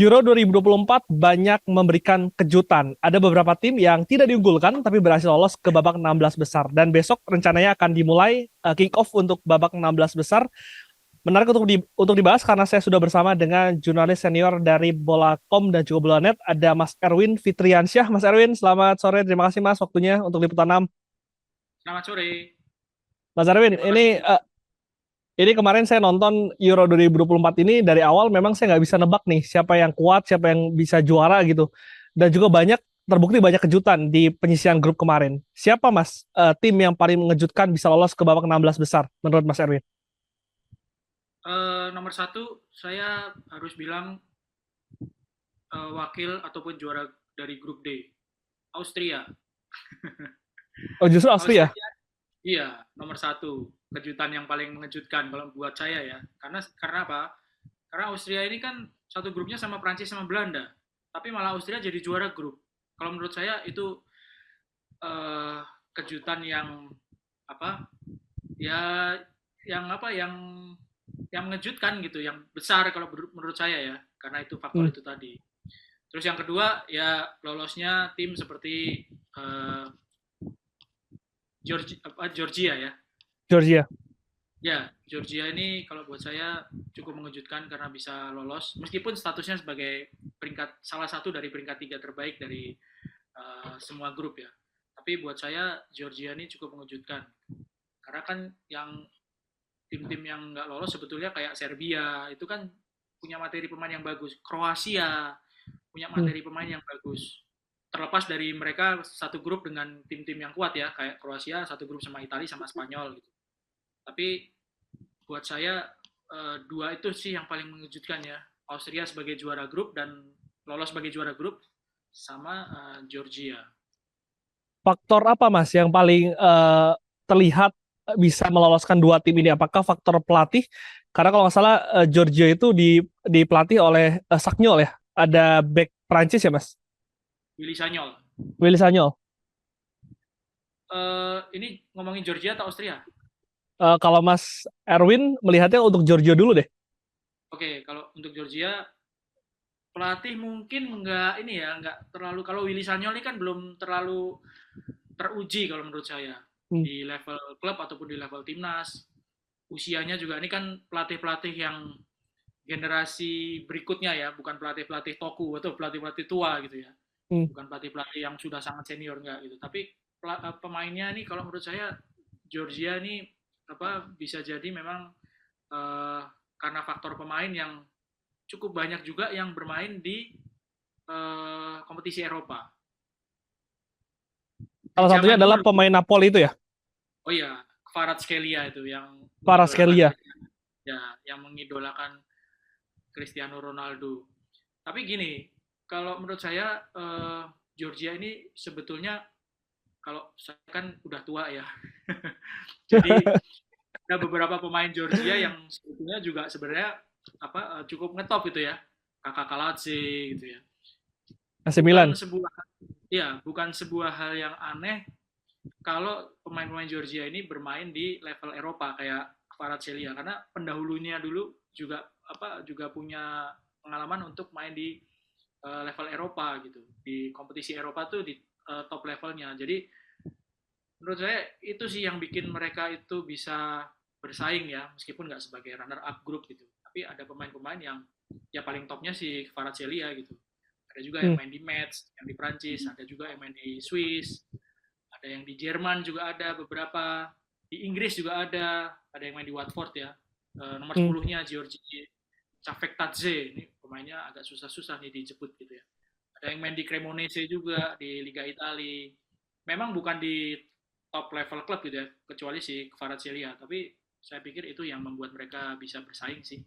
Euro 2024 banyak memberikan kejutan. Ada beberapa tim yang tidak diunggulkan tapi berhasil lolos ke babak 16 besar. Dan besok rencananya akan dimulai kick off untuk babak 16 besar. Menarik untuk dibahas karena saya sudah bersama dengan jurnalis senior dari Bola.com dan juga Bola.net. Ada Mas Erwin Fitriansyah. Mas Erwin, selamat sore. Terima kasih Mas waktunya untuk liputan 6. Selamat sore. Mas Erwin, Terima kasih. ini kemarin saya nonton Euro 2024 ini dari awal memang saya nggak bisa nebak nih siapa yang kuat, siapa yang bisa juara gitu. Dan juga terbukti banyak kejutan di penyisihan grup kemarin. Siapa Mas tim yang paling mengejutkan bisa lolos ke babak 16 besar menurut Mas Erwin? Nomor satu, saya harus bilang wakil ataupun juara dari grup D, Austria. Oh justru Austria. Austria, iya, nomor satu. Kejutan yang paling mengejutkan kalau buat saya ya. Karena apa? Karena Austria ini kan satu grupnya sama Prancis sama Belanda. Tapi malah Austria jadi juara grup. Kalau menurut saya itu uh, kejutan yang apa? Ya, yang apa? Yang mengejutkan gitu, yang besar kalau menurut saya ya, karena itu faktor Hmm, itu tadi. Terus yang kedua ya lolosnya tim seperti uh, Georgia ya. Georgia. Ya, Georgia ini kalau buat saya cukup mengejutkan karena bisa lolos meskipun statusnya sebagai salah satu dari peringkat tiga terbaik dari semua grup ya. Tapi buat saya Georgia ini cukup mengejutkan karena kan yang tim-tim yang nggak lolos sebetulnya kayak Serbia itu kan punya materi pemain yang bagus, Kroasia punya Hmm. materi pemain yang bagus. Terlepas dari mereka satu grup dengan tim-tim yang kuat ya, kayak Kroasia satu grup sama Italia sama Spanyol gitu. Tapi buat saya dua itu sih yang paling mengejutkan ya. Austria sebagai juara grup dan lolos sebagai juara grup sama Georgia. Faktor apa Mas yang paling terlihat bisa meloloskan dua tim ini? Apakah faktor pelatih? Karena kalau nggak salah Georgia itu dipelatih oleh Sagnol ya. Ada back Prancis ya Mas? Willy Sanyol. Willy Sagnol. Ini ngomongin Georgia atau Austria? Kalau Mas Erwin melihatnya untuk Giorgio dulu deh. Oke, kalau untuk Georgia pelatih mungkin nggak ini ya, nggak terlalu, kalau Willy Sanyol ini kan belum terlalu teruji kalau menurut saya Hmm. di level klub ataupun di level timnas. Usianya juga ini kan pelatih-pelatih yang generasi berikutnya ya, bukan pelatih-pelatih toku atau pelatih-pelatih tua gitu ya. Hmm. Bukan pelatih-pelatih yang sudah sangat senior enggak gitu. Tapi pemainnya nih kalau menurut saya Georgia ini bisa jadi memang uh, karena faktor pemain yang cukup banyak juga yang bermain di kompetisi Eropa. Di Salah satunya zaman adalah dulu, pemain Napoli itu ya, oh iya, Kvaratskhelia itu yang mengidolakan Kvaratskhelia. Ya, yang mengidolakan Cristiano Ronaldo. Tapi gini, kalau menurut saya Georgia ini sebetulnya kalau saya kan udah tua ya. Jadi ada beberapa pemain Georgia yang sebetulnya juga sebenarnya cukup ngetop gitu ya. Kakak Kaladze gitu ya. AC Bukan Milan. sebuah bukan sebuah hal yang aneh kalau pemain-pemain Georgia ini bermain di level Eropa kayak Kvaratskhelia karena pendahulunya dulu juga punya pengalaman untuk main di level Eropa gitu di kompetisi Eropa tuh di top levelnya. Jadi menurut saya itu sih yang bikin mereka itu bisa bersaing ya meskipun nggak sebagai runner up grup gitu. Tapi ada pemain-pemain yang ya paling topnya si Kvaratskhelia gitu. Ada juga yang Hmm. main di Metz, yang di Prancis, ada juga yang main di Swiss, ada yang di Jerman juga ada beberapa, di Inggris juga ada yang main di Watford ya. Nomor Hmm. 10-nya Georgi Cafektadze, ini pemainnya agak susah-susah nih dijemput gitu ya. Ada yang main di Cremonese juga di Liga Italia. Memang bukan di top level klub gitu ya, kecuali si Kvaratskhelia, tapi saya pikir itu yang membuat mereka bisa bersaing sih.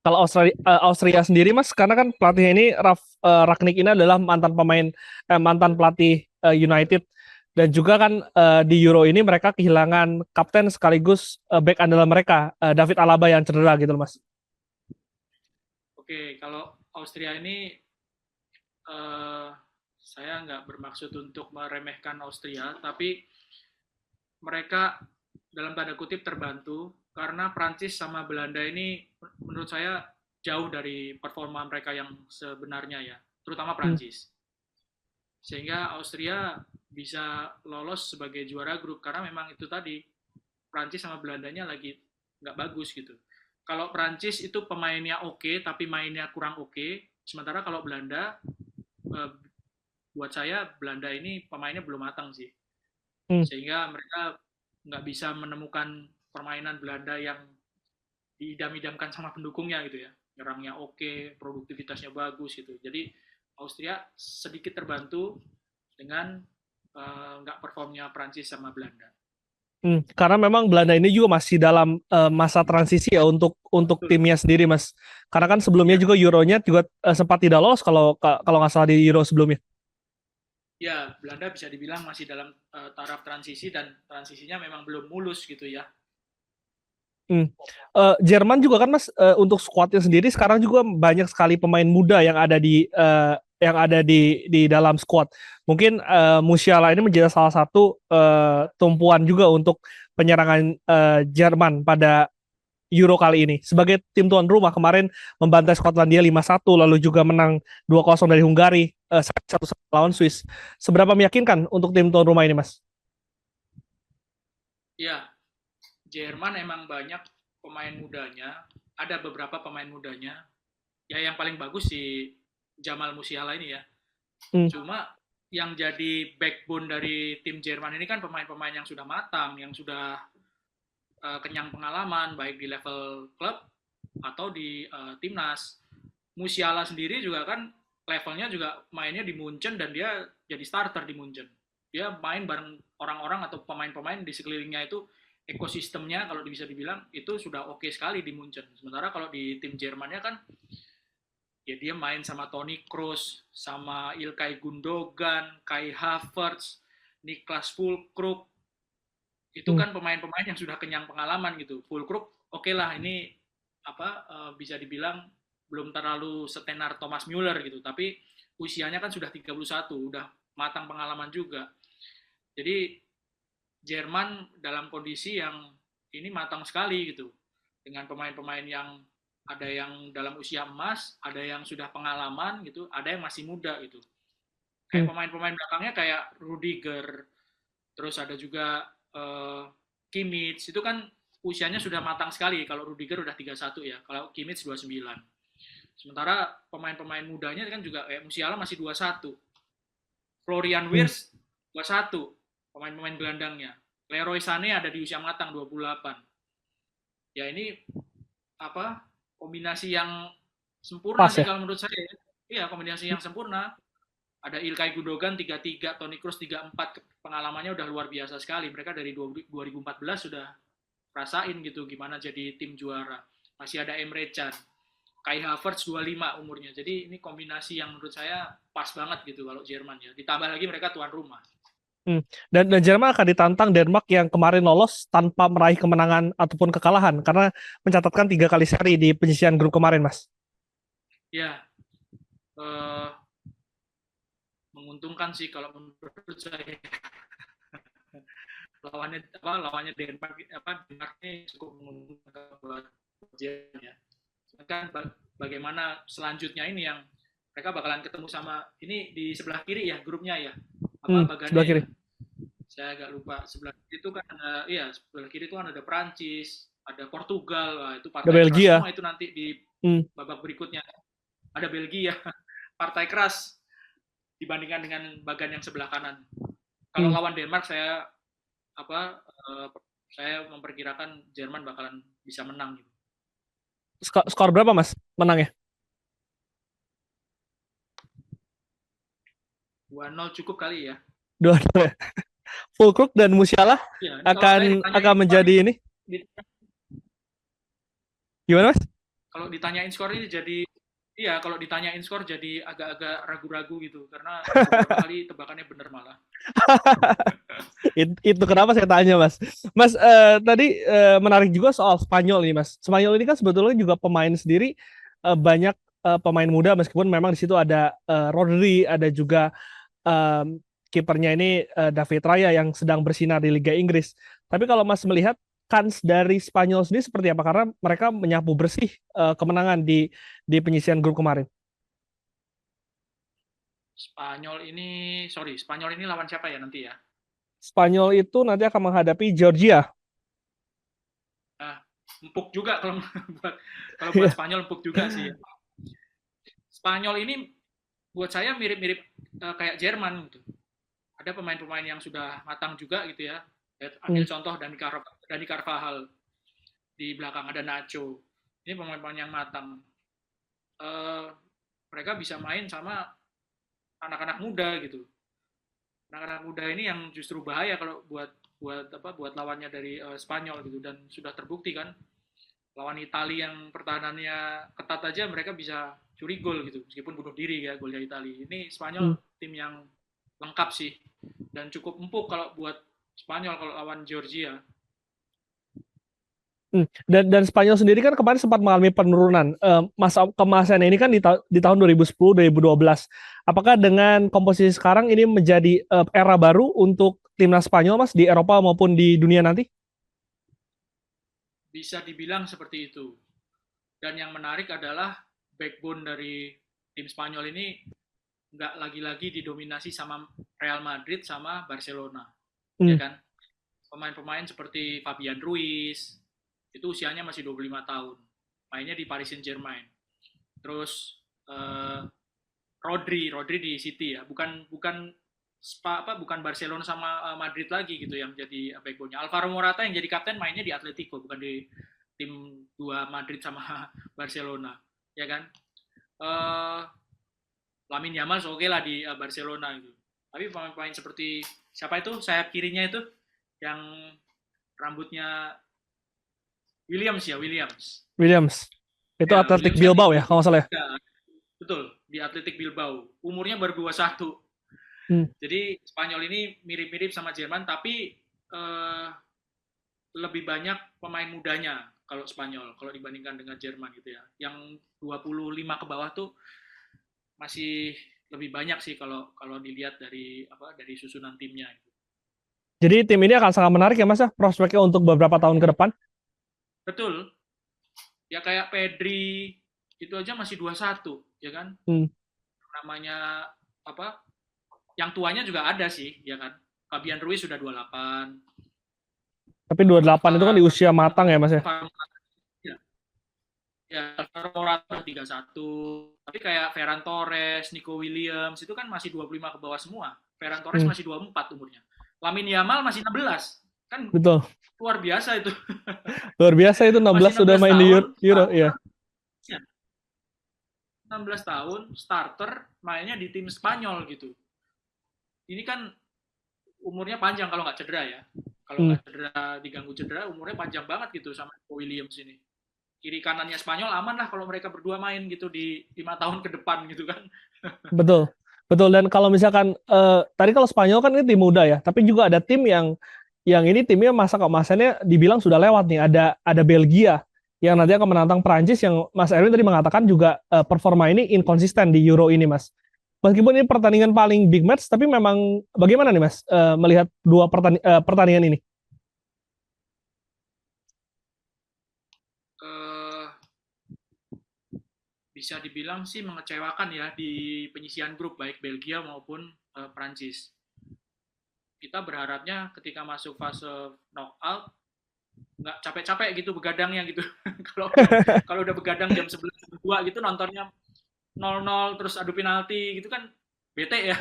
Kalau Austria sendiri Mas, karena kan pelatihnya ini Rangnick ini adalah mantan pelatih United dan juga kan di Euro ini mereka kehilangan kapten sekaligus back andalan mereka David Alaba yang cedera gitu loh Mas. Oke, kalau Austria ini uh, saya nggak bermaksud untuk meremehkan Austria, tapi mereka dalam tanda kutip terbantu karena Prancis sama Belanda ini menurut saya jauh dari performa mereka yang sebenarnya ya, terutama Hmm. Prancis. Sehingga Austria bisa lolos sebagai juara grup karena memang itu tadi Prancis sama Belandanya lagi nggak bagus gitu. Kalau Prancis itu pemainnya oke tapi mainnya kurang oke, sementara kalau Belanda buat saya Belanda ini pemainnya belum matang sih, Hmm. sehingga mereka nggak bisa menemukan permainan Belanda yang diidam-idamkan sama pendukungnya gitu ya, nyerangnya oke, produktivitasnya bagus gitu. Jadi Austria sedikit terbantu dengan nggak performnya Prancis sama Belanda. Karena memang Belanda ini juga masih dalam masa transisi ya untuk Betul. timnya sendiri, Mas. Karena kan sebelumnya Ya, juga Euronya juga sempat tidak lolos kalau nggak salah di Euro sebelumnya. ya Belanda bisa dibilang masih dalam taraf transisi dan transisinya memang belum mulus gitu ya. Hmm. Jerman juga kan Mas, untuk skuadnya sendiri sekarang juga banyak sekali pemain muda yang ada di dalam skuad. Mungkin Musiala ini menjadi salah satu tumpuan juga untuk penyerangan Jerman pada Euro kali ini. Sebagai tim tuan rumah kemarin membantai Skotlandia 5-1 lalu juga menang 2-0 dari Hungari 1-1 lawan Swiss. Seberapa meyakinkan untuk tim tuan rumah ini, Mas? Ya, Jerman emang banyak pemain mudanya, ada beberapa pemain mudanya. Ya yang paling bagus si Jamal Musiala ini ya. Hmm. Cuma yang jadi backbone dari tim Jerman ini kan pemain-pemain yang sudah matang, yang sudah kenyang pengalaman baik di level klub atau di timnas. Musiala sendiri juga kan levelnya juga mainnya di Munchen dan dia jadi starter di Munchen. Dia main bareng orang-orang atau pemain-pemain di sekelilingnya itu ekosistemnya kalau bisa dibilang itu sudah oke sekali di Munchen. Sementara kalau di tim Jermannya kan ya dia main sama Toni Kroos, sama Ilkay Gundogan, Kai Havertz, Niklas Füllkrug. Itu Hmm. kan pemain-pemain yang sudah kenyang pengalaman gitu. Füllkrug oke lah ini bisa dibilang belum terlalu setenar Thomas Müller gitu, tapi usianya kan sudah 31, udah matang pengalaman juga. Jadi Jerman dalam kondisi yang ini matang sekali gitu. Dengan pemain-pemain yang ada yang dalam usia emas, ada yang sudah pengalaman gitu, ada yang masih muda gitu. Hmm. Kayak pemain-pemain belakangnya kayak Rudiger, terus ada juga Kimmich, itu kan usianya sudah matang sekali. Kalau Rudiger udah 31 ya, kalau Kimmich 29. Sementara pemain-pemain mudanya kan juga kayak Musiala masih 21. Florian Hmm. Wirtz 21, pemain-pemain gelandangnya. Leroy Sané ada di usia matang 28. Ya ini apa kombinasi yang sempurna Pas sih ya. kalau menurut saya. Iya, kombinasi yang sempurna. Ada Ilkay Gundogan 33, Toni Kroos 34, pengalamannya udah luar biasa sekali. Mereka dari 2014 sudah rasain gitu gimana jadi tim juara. Masih ada Emre Can, Kai Havertz 25 umurnya. Jadi ini kombinasi yang menurut saya pas banget gitu kalau Jerman ya. Ditambah lagi mereka tuan rumah. Hmm. Dan Jerman akan ditantang Denmark yang kemarin lolos tanpa meraih kemenangan ataupun kekalahan karena mencatatkan 3 kali seri di penyisihan grup kemarin, Mas. Ya, eh, menguntungkan sih kalau menurut saya. Lawannya Denmark Denmark ini cukup menguntungkan buat Jerman ya. Kan bagaimana selanjutnya ini yang mereka bakalan ketemu sama ini di sebelah kiri ya grupnya ya, Sebelah bagannya kiri. ya, saya agak lupa. Sebelah kiri itu kan ada, iya sebelah kiri itu kan ada Prancis, ada Portugal. Wah, itu Ada partai keras Belgia. semua itu nanti di Hmm. babak berikutnya. Ada Belgia, partai keras dibandingkan dengan bagan yang sebelah kanan. Kalau Hmm. lawan Denmark apa saya memperkirakan Jerman bakalan bisa menang gitu. Skor berapa, Mas, menangnya? 2-0 cukup kali ya. Dua-dua. Fulkrug dan Musiala Ya, ini kalau saya akan ditanyain skor menjadi nih, ini. Gimana, Mas? kalau ditanyain skor ini jadi iya kalau ditanyain skor jadi agak-agak ragu-ragu gitu karena beberapa kali tebakannya bener malah. Itu kenapa saya tanya, Mas. Mas, tadi menarik juga soal Spanyol ini, Mas. Spanyol ini kan sebetulnya juga pemain sendiri banyak pemain muda meskipun memang di situ ada Rodri, ada juga kipernya ini David Raya yang sedang bersinar di Liga Inggris. Tapi kalau Mas melihat kans dari Spanyol sendiri seperti apa? Karena mereka menyapu bersih kemenangan di penyisian grup kemarin. Spanyol ini lawan siapa ya nanti ya? Spanyol itu nanti akan menghadapi Georgia. Ah, empuk juga kalau buat Spanyol empuk juga sih. Spanyol ini buat saya mirip-mirip kayak Jerman gitu. Ada pemain-pemain yang sudah matang juga gitu ya. Hmm. Ambil contoh Dani Carvajal, di belakang ada Nacho. Ini pemain-pemain yang matang. Eh, Mereka bisa main sama anak-anak muda gitu. Anak-anak muda ini yang justru bahaya kalau buat lawannya dari Spanyol gitu, dan sudah terbukti kan lawan Italia yang pertahanannya ketat aja mereka bisa curi gol gitu meskipun bunuh diri ya golnya Italia. Ini Hmm. Spanyol tim yang lengkap sih dan cukup empuk kalau buat Spanyol kalau lawan Georgia. Dan Spanyol sendiri kan kemarin sempat mengalami penurunan. Masa kemasannya ini kan di tahun 2010 2012. Apakah dengan komposisi sekarang ini menjadi era baru untuk timnas Spanyol Mas di Eropa maupun di dunia nanti? Bisa dibilang seperti itu. Dan yang menarik adalah backbone dari tim Spanyol ini nggak lagi-lagi didominasi sama Real Madrid sama Barcelona, ya Hmm. kan? Pemain-pemain seperti Fabian Ruiz, itu usianya masih 25 tahun, mainnya di Paris Saint-Germain. Terus Rodri di City ya, bukan Barcelona sama Madrid lagi gitu yang jadi backbone-nya. Alvaro Morata yang jadi kapten mainnya di Atletico, bukan di tim dua Madrid sama Barcelona, ya kan? Uh, Lamine Yamal oke lah di Barcelona gitu. Tapi pemain-pemain seperti siapa itu sayap kirinya itu yang rambutnya Williams. Williams. Itu Ya, Athletic Williams kan Bilbao ya, kalau nggak salah ya. ya, betul di Athletic Bilbao. Umurnya baru 21. Hmm. Jadi Spanyol ini mirip-mirip sama Jerman tapi eh, lebih banyak pemain mudanya kalau Spanyol kalau dibandingkan dengan Jerman gitu ya. Yang 25 ke bawah tuh masih lebih banyak sih kalau kalau dilihat dari susunan timnya. Jadi tim ini akan sangat menarik ya Mas ya, prospeknya untuk beberapa tahun ke depan. Betul. Ya kayak Pedri itu aja masih 21, ya kan? Hmm. Namanya apa? Yang tuanya juga ada sih, ya kan? Fabian Ruiz sudah 28. Tapi 28 itu kan di usia matang ya Mas ya. Alvaro ya, ya Alvaro Morata 31. Tapi kayak Ferran Torres, Nico Williams itu kan masih 25 ke bawah semua. Ferran Torres Hmm. masih 24 umurnya. Lamine Yamal masih 16. Kan Betul. luar biasa itu. Luar biasa itu Masih 16 sudah 16 main di tahun, Euro starter, ya. ya, 16 tahun starter mainnya di tim Spanyol gitu. Ini kan umurnya panjang kalau nggak cedera ya. Kalau Hmm. nggak cedera, diganggu cedera, umurnya panjang banget gitu sama Williams ini. Kiri kanannya Spanyol aman lah kalau mereka berdua main gitu di 5 tahun ke depan gitu kan. Betul. Betul, dan kalau misalkan tadi kalau Spanyol kan ini tim muda ya, tapi juga ada tim yang ini timnya masa keemasannya dibilang sudah lewat nih. Ada Belgia yang nanti akan menantang Prancis yang Mas Erwin tadi mengatakan juga performa ini inkonsisten di Euro ini, Mas. Meskipun ini pertandingan paling big match, tapi memang bagaimana nih Mas melihat dua pertandingan ini? Eh, Bisa dibilang sih mengecewakan ya di penyisian grup baik Belgia maupun Prancis. Kita berharapnya ketika masuk fase knockout nggak capek-capek gitu begadangnya gitu. Kalau udah begadang jam 11 jam 2 gitu nontonnya 0-0 terus adu penalti gitu kan bete ya.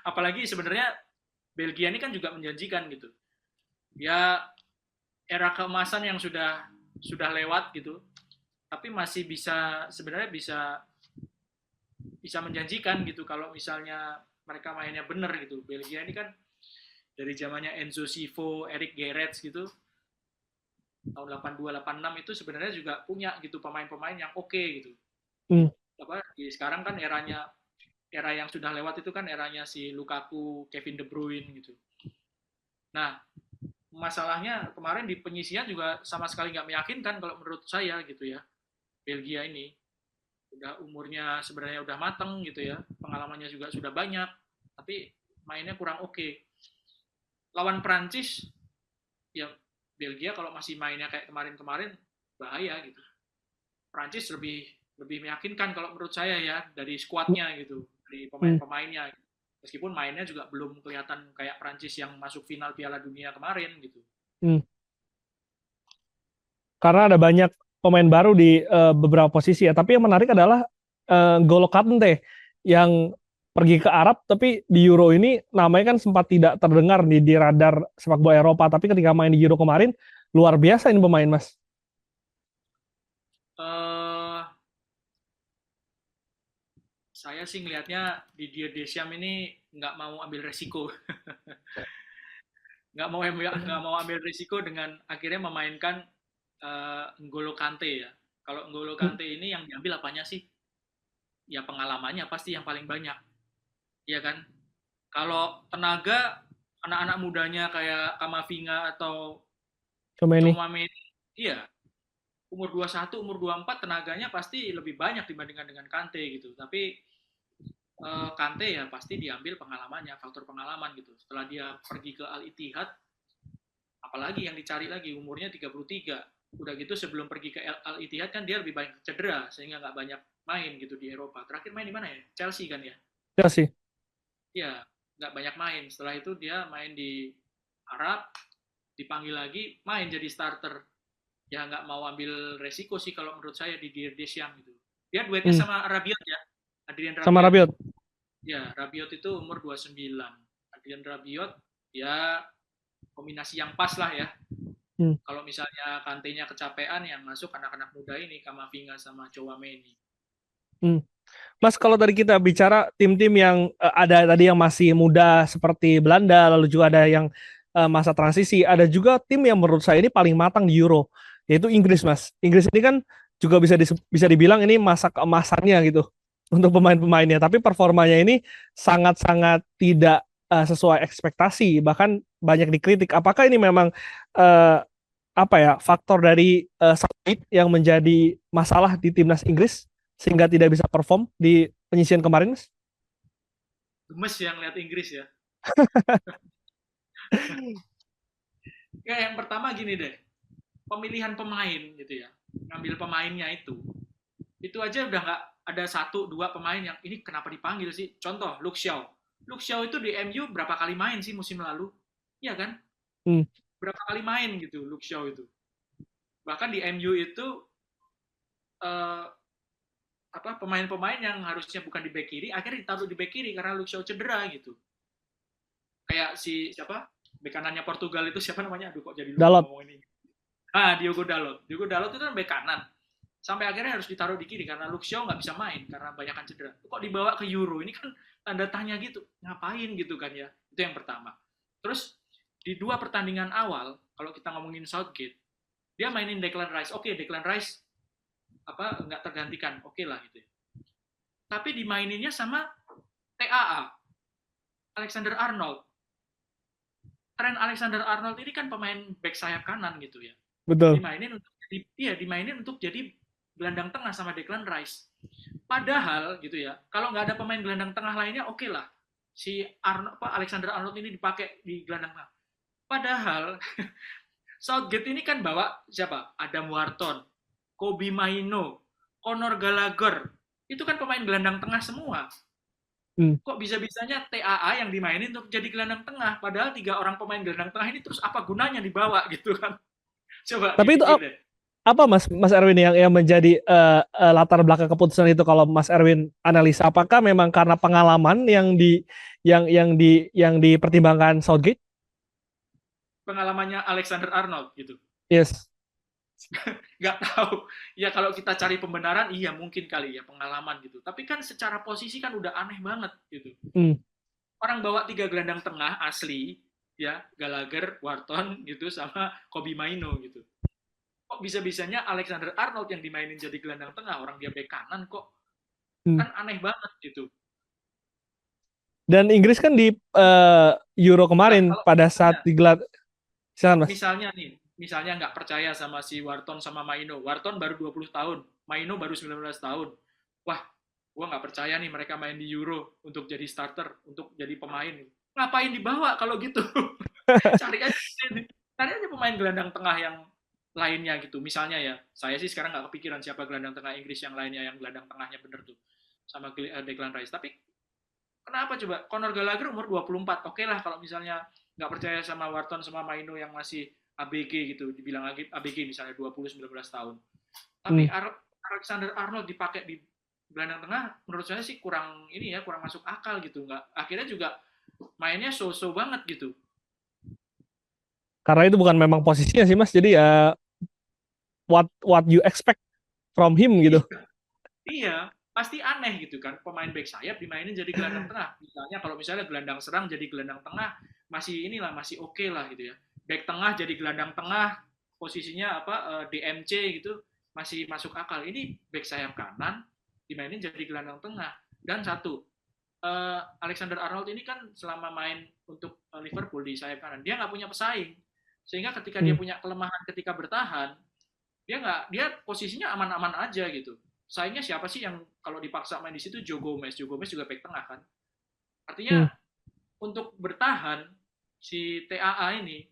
Apalagi sebenarnya Belgia ini kan juga menjanjikan gitu. Ya era keemasan yang sudah lewat gitu, tapi masih sebenarnya bisa bisa menjanjikan gitu kalau misalnya mereka mainnya bener gitu. Belgia ini kan dari zamannya Enzo Sivo, Eric Gerrits gitu, tahun 82 86 itu sebenarnya juga punya gitu pemain-pemain yang oke gitu. Hmm. Sekarang kan era yang sudah lewat itu kan eranya si Lukaku, Kevin De Bruyne gitu. Nah, masalahnya kemarin di penyisian juga sama sekali nggak meyakinkan kalau menurut saya gitu ya. Belgia ini udah umurnya sebenarnya udah mateng gitu ya, pengalamannya juga sudah banyak, tapi mainnya kurang oke. Lawan Prancis ya Belgia kalau masih mainnya kayak kemarin-kemarin bahaya gitu. Prancis lebih lebih meyakinkan kalau menurut saya ya dari skuadnya gitu, dari Hmm, pemain-pemainnya. Meskipun mainnya juga belum kelihatan kayak Prancis yang masuk final Piala Dunia kemarin gitu. hmm. Karena ada banyak pemain baru di beberapa posisi ya. Tapi yang menarik adalah N'Golo Kante yang pergi ke Arab, tapi di Euro ini namanya kan sempat tidak terdengar di radar sepak bola Eropa. Tapi ketika main di Euro kemarin, luar biasa ini pemain, Mas. Eh saya sih ngelihatnya Didier Deschamps ini nggak mau ambil resiko, nggak mau ambil resiko dengan akhirnya memainkan N'Golo Kante ya. Kalau N'Golo Hmm, Kante ini yang diambil apanya sih? Ya pengalamannya pasti yang paling banyak, ya kan? Kalau tenaga anak-anak mudanya kayak Kamavinga atau Cuma ini. Chouameni, iya umur 21, umur 24 tenaganya pasti lebih banyak dibandingkan dengan Kante gitu. Tapi Kante ya pasti diambil pengalamannya, faktor pengalaman gitu. Setelah dia pergi ke Al Ittihad, apalagi yang dicari lagi umurnya 33. Udah gitu sebelum pergi ke Al Ittihad kan dia lebih banyak cedera sehingga nggak banyak main gitu di Eropa. Terakhir main di mana ya? Chelsea kan ya? Ya sih. Ya, nggak banyak main. Setelah itu dia main di Arab, dipanggil lagi main jadi starter. Ya nggak mau ambil resiko sih kalau menurut saya di Deschamps gitu. Dia duetnya Hmm. sama Rabiot ya, Adrian Sama Rabiot. Rabiot. Ya, Rabiot itu umur 29. Adrian Rabiot ya kombinasi yang pas lah ya. Hmm. Kalau misalnya Kante-nya kecapean yang masuk anak-anak muda ini Kamavinga sama Chouameni. Hmm. Mas, kalau tadi kita bicara tim-tim yang ada tadi yang masih muda seperti Belanda, lalu juga ada yang masa transisi, ada juga tim yang menurut saya ini paling matang di Euro, yaitu Inggris, Mas. Inggris ini kan juga bisa dibilang ini masa keemasannya gitu untuk pemain-pemainnya, tapi performanya ini sangat-sangat tidak sesuai ekspektasi, bahkan banyak dikritik. Apakah ini memang uh, apa ya faktor dari Southgate yang menjadi masalah di timnas Inggris sehingga tidak bisa perform di penyisian kemarin, Mas? Gemes yang lihat Inggris ya. Ya yang pertama gini deh, pemilihan pemain gitu ya. Ngambil pemainnya itu aja udah nggak ada satu dua pemain yang ini kenapa dipanggil sih. Contoh Luke Shaw. Luke Shaw itu di MU berapa kali main sih musim lalu? Iya kan? Hmm, Berapa kali main gitu Luke Shaw itu. Bahkan di MU itu eh, apa pemain-pemain yang harusnya bukan di back kiri akhirnya ditaruh di back kiri karena Luke Shaw cedera gitu. Kayak si siapa? Bek kanannya Portugal itu siapa namanya? Aduh kok jadi lupa Dalot. ngomong ini. Ah, Diogo Dalot. Diogo Dalot itu kan bek kanan. Sampai akhirnya harus ditaruh di kiri karena Luke Shaw nggak bisa main karena banyakan cedera. Kok dibawa ke Euro ini kan tanda tanya gitu. Ngapain gitu kan ya? Itu yang pertama. Terus di dua pertandingan awal kalau kita ngomongin Southgate, dia mainin Declan Rice. Oke, Declan Rice apa nggak tergantikan. Oke lah gitu. Tapi dimaininnya sama TAA, Alexander Arnold. Trent Alexander Arnold ini kan pemain back sayap kanan gitu ya. Betul. Dimainin untuk jadi gelandang tengah sama Declan Rice. Padahal gitu ya, kalau nggak ada pemain gelandang tengah lainnya oke lah. Si Alexander Arnold ini dipakai di gelandang tengah. Padahal Southgate ini kan bawa siapa? Adam Wharton, Kobe Maino, Conor Gallagher. Itu kan pemain gelandang tengah semua. Hmm. Kok bisa-bisanya TAA yang dimainin untuk jadi gelandang tengah? Padahal tiga orang pemain gelandang tengah ini terus apa gunanya dibawa gitu kan? Coba Tapi itu dipikir deh. apa, Mas Mas Erwin yang menjadi latar belakang keputusan itu kalau Mas Erwin analisa? Apakah memang karena pengalaman yang dipertimbangkan Southgate? Pengalamannya Alexander Arnold gitu. Yes. Nggak tahu. Ya kalau kita cari pembenaran, iya mungkin kali ya pengalaman gitu. Tapi kan secara posisi kan udah aneh banget gitu. Hmm. Orang bawa tiga gelandang tengah asli, ya Gallagher, Wharton gitu sama Kobe Maino gitu. Kok bisa-bisanya Alexander Arnold yang dimainin jadi gelandang tengah, orang dia bek kanan kok Hmm. kan aneh banget gitu. Dan Inggris kan di Euro Enggak, kemarin kalau pada saat misalnya digelar, silakan Mas. misalnya nih, misalnya nggak percaya sama si Wharton sama Maino. Wharton baru 20 tahun, Maino baru 19 tahun. Wah, gua nggak percaya nih mereka main di Euro untuk jadi starter, untuk jadi pemain. Ngapain dibawa kalau gitu? cari aja cari aja pemain gelandang tengah yang lainnya gitu. Misalnya ya, saya sih sekarang nggak kepikiran siapa gelandang tengah Inggris yang lainnya yang gelandang tengahnya bener tuh sama Declan Rice. Tapi kenapa coba Conor Gallagher umur 24? Oke lah kalau misalnya nggak percaya sama Wharton sama Maino yang masih ABG gitu, dibilang lagi ABG misalnya 20-19 tahun. Tapi Hmm. Alexander Arnold dipakai di gelandang tengah, menurut saya sih kurang ini ya, kurang masuk akal gitu. Nggak, akhirnya juga mainnya so-so banget gitu. Karena itu bukan memang posisinya sih Mas. Jadi ya what you expect from him gitu. Iya, iya, pasti aneh gitu kan. Pemain back sayap dimainin jadi gelandang tengah. Misalnya kalau misalnya gelandang serang jadi gelandang tengah, masih inilah masih oke lah gitu ya. Back tengah jadi gelandang tengah, posisinya apa DMC gitu masih masuk akal. Ini back sayap kanan dimainin jadi gelandang tengah. Dan satu, Alexander Arnold ini kan selama main untuk Liverpool di sayap kanan, dia nggak punya pesaing. Sehingga ketika dia Hmm. punya kelemahan ketika bertahan, dia posisinya aman-aman aja gitu. Saingnya siapa sih yang kalau dipaksa main di situ? Joe Gomez. Joe Gomez juga back tengah kan. Hmm. Artinya untuk bertahan si TAA ini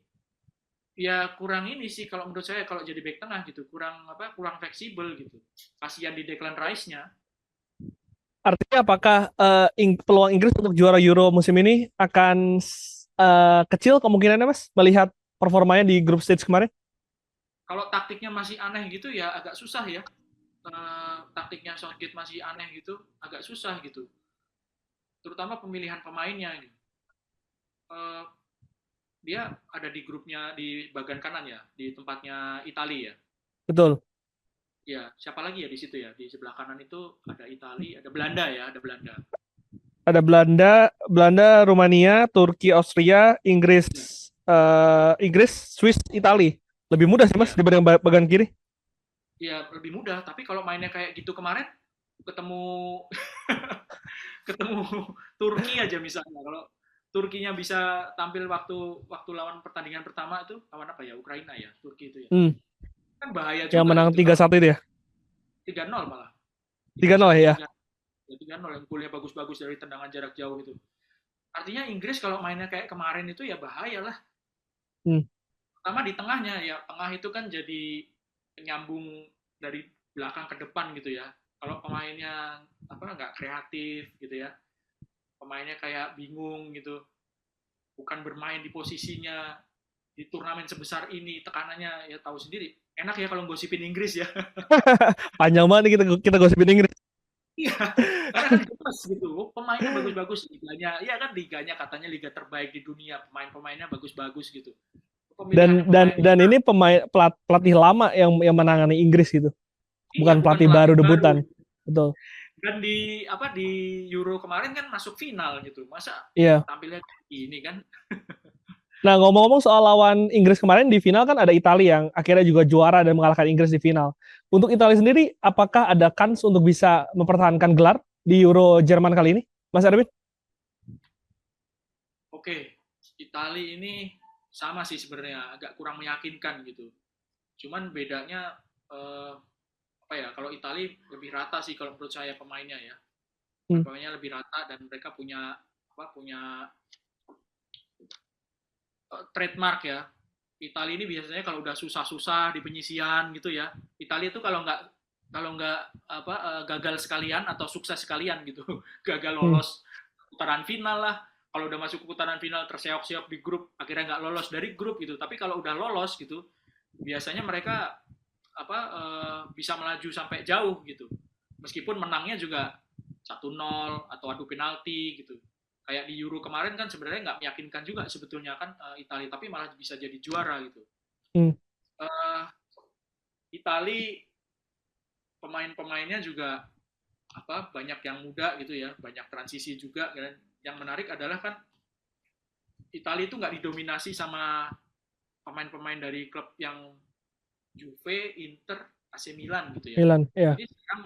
ya kurang ini sih kalau menurut saya kalau jadi back tengah gitu kurang apa kurang fleksibel gitu. Kasihan di Declan Rice-nya. Artinya apakah peluang Inggris untuk juara Euro musim ini akan kecil kemungkinannya Mas melihat performanya di grup stage kemarin? Kalau taktiknya masih aneh gitu ya agak susah ya. Taktiknya Southgate masih aneh gitu, agak susah gitu. Terutama pemilihan pemainnya ini. Eh, dia ada di grupnya di bagian kanan ya, di tempatnya Italia ya. Betul. Ya, siapa lagi ya di situ ya? Di sebelah kanan itu ada Italia, ada Belanda ya, ada Belanda. Ada Belanda, Rumania, Turki, Austria, Inggris, Ya, Inggris, Swiss, Italia. Lebih mudah sih Mas ya, dibanding bagian kiri. ya lebih mudah. Tapi kalau mainnya kayak gitu kemarin, ketemu ketemu Turki aja misalnya. Kalau Turkinya bisa tampil waktu waktu lawan pertandingan pertama itu lawan apa ya? Ukraina ya, Turki itu ya. Hmm. Kan bahaya Yang juga menang gitu tiga kalau satu itu ya. 3-0 malah. Tiga 3-0 satu ya. tiga ya 3-0 yang golnya bagus-bagus dari tendangan jarak jauh itu. Artinya Inggris kalau mainnya kayak kemarin itu ya bahaya lah. Hmm. Pertama di tengahnya ya, tengah itu kan jadi penyambung dari belakang ke depan gitu ya. Kalau pemainnya apa nggak kreatif gitu ya, pemainnya kayak bingung gitu, bukan bermain di posisinya di turnamen sebesar ini tekanannya ya tahu sendiri. Enak ya kalau gosipin Inggris ya. Panjang banget nih kita gosipin Inggris. Iya, karena kan jelas gitu. Pemainnya bagus-bagus liganya. Iya kan liganya katanya liga terbaik di dunia. Pemain-pemainnya bagus-bagus gitu. Dan Pemilihannya dan pemainnya dan ini pelatih lama yang menangani Inggris gitu. iya Bukan bukan pelatih pelatih baru baru. debutan. Betul. Dan di apa di Euro kemarin kan masuk final gitu. Masa Iya. tampilnya kayak gini kan? Nah, ngomong-ngomong soal lawan Inggris kemarin di final kan ada Italia yang akhirnya juga juara dan mengalahkan Inggris di final. Untuk Italia sendiri, apakah ada kans untuk bisa mempertahankan gelar di Euro Jerman kali ini, Mas Erwin? Oke, Italia ini sama sih sebenarnya agak kurang meyakinkan gitu. Cuman bedanya apa ya? Kalau Italia lebih rata sih kalau menurut saya pemainnya ya. Hmm. Pemainnya lebih rata dan mereka punya apa? Punya trademark ya. Italia ini biasanya kalau udah susah-susah di penyisian gitu ya. Italia itu kalau nggak apa gagal sekalian atau sukses sekalian gitu. Gagal Hmm. lolos putaran final lah. Kalau udah masuk ke putaran final terseok-seok di grup, akhirnya nggak lolos dari grup gitu. Tapi kalau udah lolos gitu, biasanya mereka apa bisa melaju sampai jauh gitu. Meskipun menangnya juga 1-0 atau adu penalti gitu. Kayak di Euro kemarin kan sebenarnya nggak meyakinkan juga sebetulnya kan Italia, tapi malah bisa jadi juara gitu. Hmm. Uh, Italia pemain-pemainnya juga apa banyak yang muda gitu ya, banyak transisi juga. Dan yang menarik adalah kan Italia itu nggak didominasi sama pemain-pemain dari klub yang Juve, Inter, AC Milan gitu ya. Milan, ya. Jadi sekarang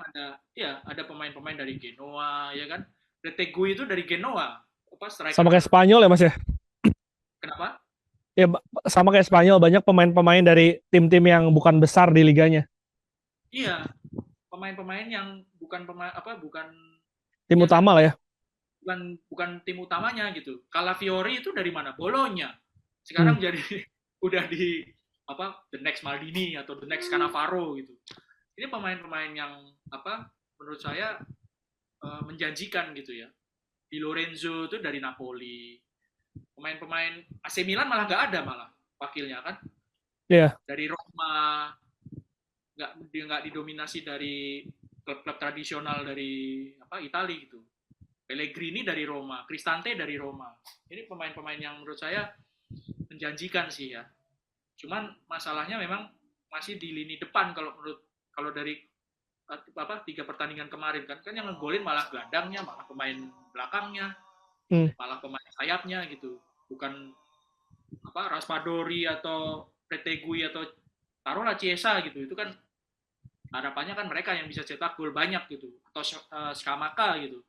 ada pemain-pemain dari Genoa ya kan. Retegui itu dari Genoa, apa striker. Sama kayak Spanyol ya, Mas ya? Kenapa? Ya, sama kayak Spanyol, banyak pemain-pemain dari tim-tim yang bukan besar di liganya. Iya, pemain-pemain yang bukan pemain apa bukan Tim ya kan utama lah ya. bukan bukan tim utamanya gitu. Calafiori itu dari mana? Bolonya. Hmm. Sekarang jadi udah di the next Maldini atau the next Cannavaro gitu. Ini pemain-pemain yang menurut saya menjanjikan gitu ya. Di Lorenzo itu dari Napoli. Pemain-pemain AC Milan malah nggak ada malah wakilnya kan. Iya. Dari Roma, nggak didominasi dari klub-klub tradisional dari Italia gitu. Pellegrini dari Roma, Cristante dari Roma. Ini pemain-pemain yang menurut saya menjanjikan sih ya. Cuman masalahnya memang masih di lini depan kalau dari 3 pertandingan kemarin kan yang ngegolin malah gelandangnya, malah pemain belakangnya, malah pemain sayapnya gitu. Bukan Raspadori atau Retegui atau taruhlah Chiesa gitu. Itu kan harapannya kan mereka yang bisa cetak gol banyak gitu, atau Scamacca gitu.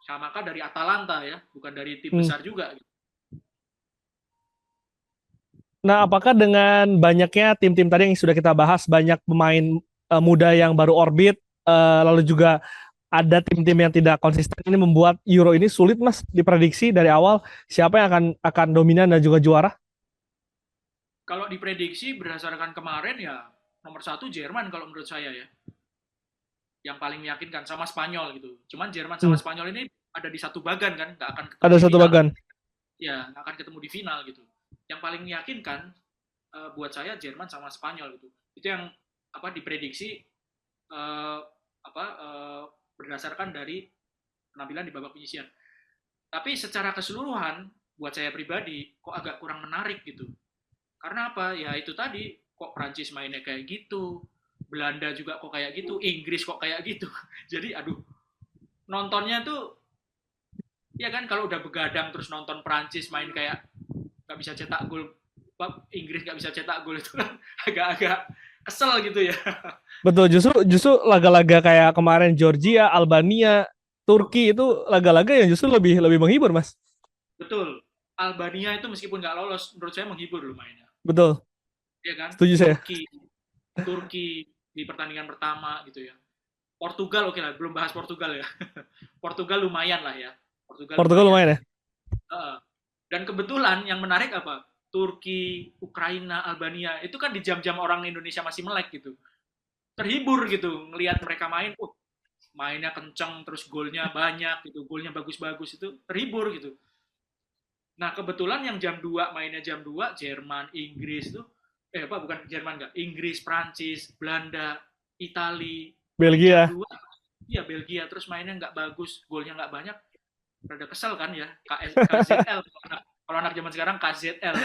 Scamacca dari Atalanta ya, bukan dari tim besar juga gitu. Nah, apakah dengan banyaknya tim-tim tadi yang sudah kita bahas, banyak pemain muda yang baru orbit, lalu juga ada tim-tim yang tidak konsisten, ini membuat Euro ini sulit Mas diprediksi dari awal siapa yang akan dominan dan juga juara? Kalau diprediksi berdasarkan kemarin ya nomor 1 Jerman kalau menurut saya ya, yang paling meyakinkan, sama Spanyol gitu. Cuman Jerman sama Spanyol ini ada di satu bagan kan, nggak akan ketemu ada di satu final. bagan. Ya, nggak akan ketemu di final gitu. Yang paling meyakinkan buat saya Jerman sama Spanyol gitu. Itu yang diprediksi berdasarkan dari penampilan di babak penyisian. Tapi secara keseluruhan buat saya pribadi kok agak kurang menarik gitu. Karena apa? Ya itu tadi, kok Prancis mainnya kayak gitu, Belanda juga kok kayak gitu, Inggris kok kayak gitu. Jadi aduh, nontonnya tuh ya kan kalau udah begadang terus nonton Prancis main kayak nggak bisa cetak gol, Inggris nggak bisa cetak gol, itu kan agak-agak kesel gitu ya. Betul, justru laga-laga kayak kemarin Georgia, Albania, Turki itu laga-laga yang justru lebih menghibur, Mas. Betul. Albania itu meskipun nggak lolos, menurut saya menghibur loh mainnya. Betul. Iya kan? Setuju saya. Turki di pertandingan pertama gitu ya. Portugal oke lah, belum bahas Portugal ya. Portugal lumayan lah ya. Portugal lumayan ya. Dan kebetulan yang menarik apa? Turki, Ukraina, Albania itu kan di jam-jam orang Indonesia masih melek gitu. Terhibur gitu ngelihat mereka main. Mainnya kenceng, terus golnya banyak gitu, golnya bagus-bagus, itu terhibur gitu. Nah kebetulan yang jam 2 mainnya jam 2 Jerman, Inggris tuh bukan Jerman enggak, Inggris, Prancis, Belanda, Itali, Belgia. jam 2 iya Belgia, terus mainnya nggak bagus, golnya nggak banyak, rada kesel kan ya. KZL kalau anak zaman sekarang KZL.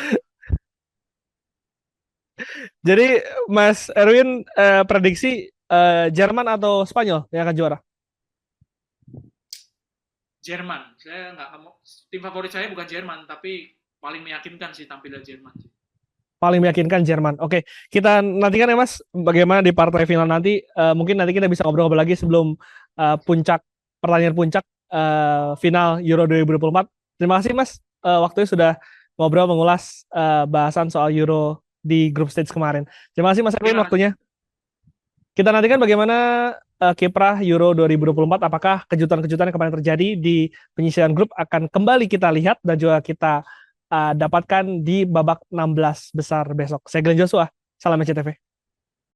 Jadi Mas Erwin prediksi Jerman atau Spanyol yang akan juara? Jerman. Saya nggak mau, tim favorit saya bukan Jerman, tapi paling meyakinkan sih tampilan Jerman sih. Paling meyakinkan Jerman. Oke, kita nantikan ya Mas bagaimana di partai final nanti. Mungkin nanti kita bisa ngobrol-ngobrol lagi sebelum pertandingan puncak final Euro 2024. Terima kasih Mas, waktunya sudah ngobrol mengulas bahasan soal Euro di group stage kemarin. Terima kasih Mas Erwin waktunya. Kita nantikan bagaimana kiprah Euro 2024, apakah kejutan-kejutan yang kemarin terjadi di penyisihan grup akan kembali kita lihat dan juga kita dapatkan di babak 16 besar besok. Saya Glenn Joshua, salam SCTV.